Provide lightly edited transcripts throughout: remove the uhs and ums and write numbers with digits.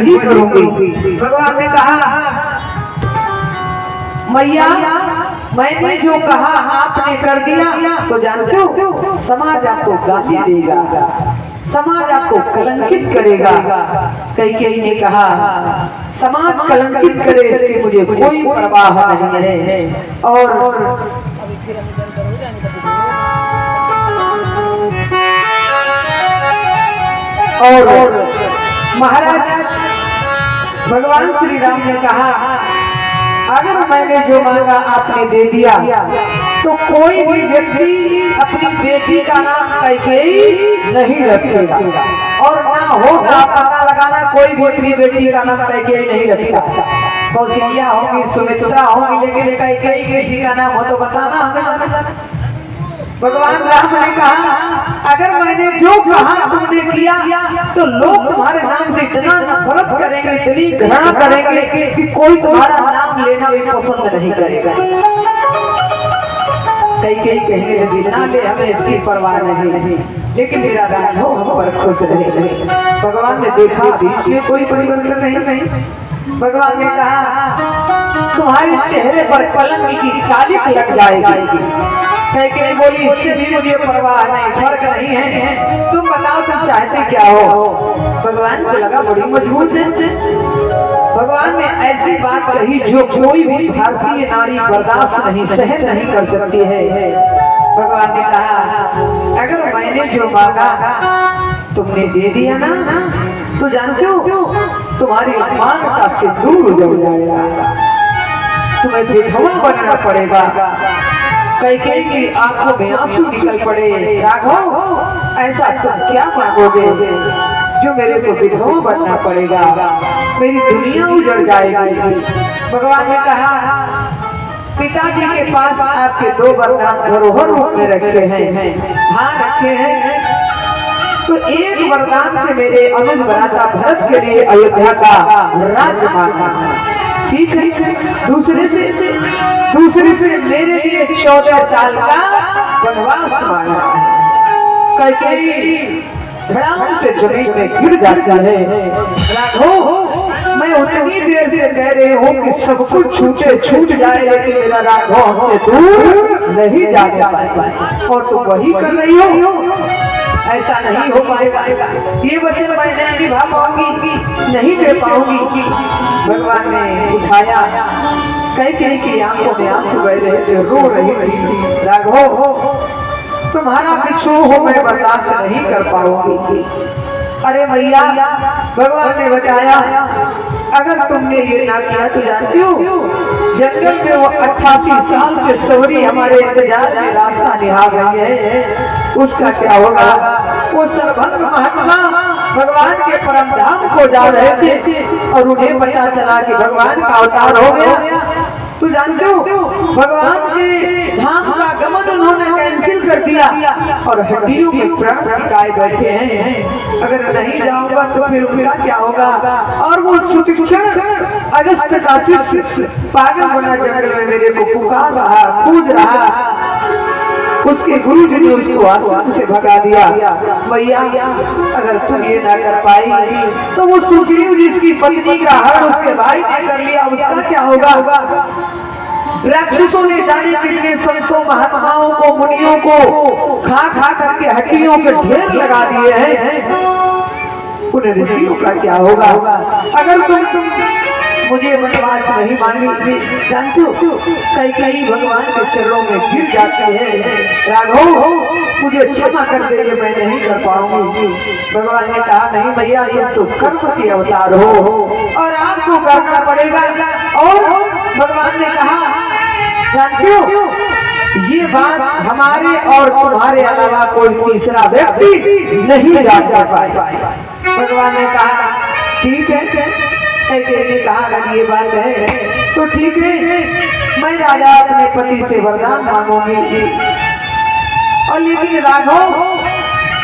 वही करूंगी। भगवान ने कहा मैया मैंने जो कहा आपने कर दिया तो जानते हो समाज आपको गाली देगा, समाज आपको कलंकित करेगा। कैकेयी ने कहा समाज कलंकित करे इसकी मुझे कोई परवाह नहीं है। और महाराज भगवान श्री राम ने कहा अगर मैंने जो मांगा आपने दे दिया तो कोई भी व्यक्ति अपनी बेटी का नाम कैकेयी नहीं रखेगा और ना होगा पता लगाना कोई भी अपनी बेटी का नाम कैकेयी नहीं रखेगा। कौशल्या होगी, सुमित्रा होगी, लेकिन कैकेयी किसी का नाम हो तो बताना हमें। भगवान राम ने कहा अगर मैंने जो कहा तुमने किया तो लोग तुम्हारे नाम से इतना नफरत करेंगे, इतनी घृणा करेंगे कि कोई तुम्हारा नाम लेना भी पसंद नहीं करेगा। कैकेयी कहने लगी ना ले हमें इसकी परवाह नहीं, लेकिन मेरा राघव हम पर खुश रहे। भगवान ने देखा बीच में कोई परिवर्तन नहीं। भगवान ने कहा तुम्हारे चेहरे पर कलंक की कालिक लग जाएगी। कैकेयी बोली इससे भी मुझे परवाह नहीं, फर्क नहीं है, तुम बताओ तुम चाहते क्या हो। भगवान को लगा बड़ी मजबूत है। भगवान ने ऐसी बात कही जो कोई भी भारतीय नारी बर्दाश्त नहीं सहन नहीं कर सकती है। भगवान ने कहा अगर मैंने जो मांगा तुमने दे दिया ना तो जानते हो तुम्हारी मांग का सिंदूर उजड़ जाएगा, तुम्हें विधवा बनना पड़ेगा। कैकेयी की आंखों में आंसू निकल पड़े। राघव ऐसा तुम क्या मांगोगे जो मेरे को विधवा बनना पड़ेगा, मेरी दुनिया उजड़ जाएगी। भगवान ने कहा पिताजी के पास आपके दो वरदान धरोहर रूप में रखे हैं, हाँ रखे हैं। तो एक वरदान से मेरे अनुज भ्राता भरत के लिए अयोध्या का राज्य मांगना, ठीक है। दूसरे से मेरे लिए 14 साल का वनवास मांगना है। कैकेयी धड़ाम से जमीन में गिर जाती है। राघव मैं उतनी देर से कह रही हूँ कि सब कुछ छूट जाए लेकिन मेरा राघव हमसे दूर नहीं जाने पाएगा और तुम वही कर रही हो। ऐसा नहीं हो पाएगा, ये वचन मैं नहीं निभा पाऊंगी, नहीं दे पाऊंगी। भगवान ने उठाया कैकेयी की आंखों में आंसू बह रहे थे, रो रही थी। राघव तुम्हारा विक्षोभ हो मैं बर्दाश्त नहीं कर पाऊंगी। अरे भैया भगवान ने बताया अगर तुमने ये ना किया तो जानती हो जंगल में वो 88 साल से सवरी हमारे इंतजार में रास्ता निहार रही है, उसका क्या होगा। वो सर्वभंग महात्मा भगवान के परम धाम को जा रहे थे और उन्हें पता चला कि भगवान का अवतार हो गया। तो जानते हो भगवान के धाम का गमन उन्होंने कैंसिल कर दिया और हड्डियों के प्राण टिकाए बैठे हैं। अगर नहीं जाऊंगा तो फिर मेरा क्या होगा। और वो सुशिक्षण अगस्त का शिष्य पागल बना जंगल में मेरे को पुकार रहा, कूद रहा। उसके गुरु जी ने उसको आश्रम से भगा दिया। भैया अगर तुम ये ना कर पाई तो वो सुग्रीव जिसकी पत्नी का हरण उसके भाई ने कर लिया, उसका क्या होगा। राक्षसों ने जाने कितने संतों महात्माओं को मुनियों को खा करके हड्डियों के ढेर लगा दिए हैं, उन ऋषियों का क्या होगा। अगर तुम मुझे वनवास नहीं मांगी, जानते हो कैकेयी भगवान के चरणों में गिर जाती है। राघव मुझे क्षमा कर दे, ये मैं नहीं कर पाऊंगी। भगवान ने कहा नहीं भैया ये तो कर्म के अवतार हो और आपको करना पड़ेगा। और भगवान ने कहा जानते हो ये बात हमारे और तुम्हारे अलावा कोई तीसरा व्यक्ति नहीं जान पाएगा। भगवान ने कहा ठीक है। कैकेयी ने कहा अगर ये बात है तो ठीक है, मैं राजा अपने पति से वरदान मांगूंगी। और लेकिन राघव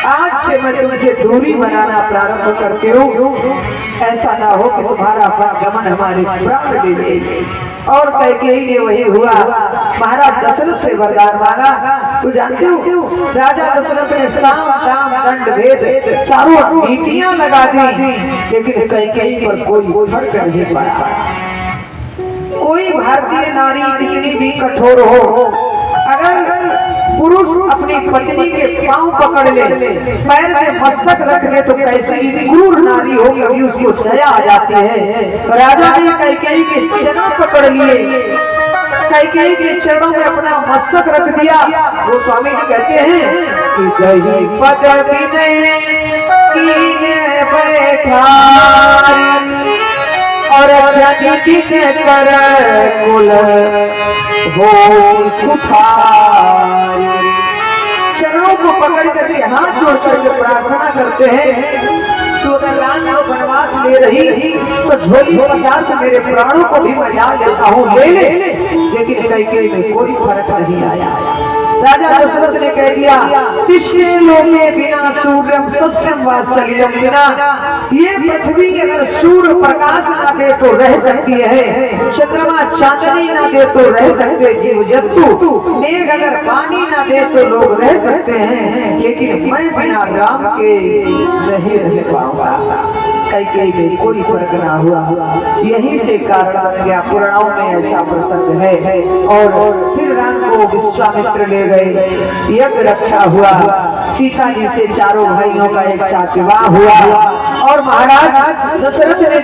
आज से मैं तुमसे दूरी बनाना प्रारंभ करती हूँ, ऐसा ना हो कि तुम्हारा गमन हमारे प्राण ले ले। और कैकेयी ने वही हुआ, महाराज दशरथ से वरदान मांगा। तू जानते हो राजा दशरथ ने साम दाम दंड भेद चारों नीतियां लगा दी, लेकिन कैकेयी पर कोई फर्क नहीं पड़ा। कोई भारतीय नारी कितनी भी कठोर हो, अगर पुरुष अपनी पत्नी के पांव पकड़ ले, पैर में मस्तक रख ले, तो कैसी क्रूर नारी हो कभी उसको दया आ जाती है। राजा ने कैकेयी के चरण पकड़ लिए, कैकेयी के चरणों में अपना मस्तक रख दिया। वो स्वामी जी कहते हैं कि गई पदवी और जनित कर कुल हो सुखारी। चरणों को पकड़ करके हाथ जोड़ करके प्रार्थना करते हैं, तो अगर राम को वनवास ले रही तो झोली पसार से मेरे प्राणों को भी मैं जान लेता हूँ, ले ले। लेकिन कैकेयी में कोई फर्क नहीं आया। राजा दशरथ ने कह दिया, पिछले लोके बिना सूर्यम सस्यम वात्सल्यम बिना, ये पृथ्वी अगर सूर्य प्रकाश न दे तो रह सकती है, चंद्रमा चांदनी न दे तो रह सकते जीव जंतु, मेघ अगर पानी न दे तो लोग रह सकते हैं, लेकिन मैं बिना राम के नहीं रह पाऊंगा। कैकेयी में कोई फर्क ना हुआ। यही से कारण बन गया, पुराणों में ऐसा प्रसंग है। और फिर राम को विश्वामित्र ले गए, यज्ञ रक्षा हुआ, सीता जी से चारों भाइयों का एक साथ विवाह हुआ, और महाराज दशरथ ने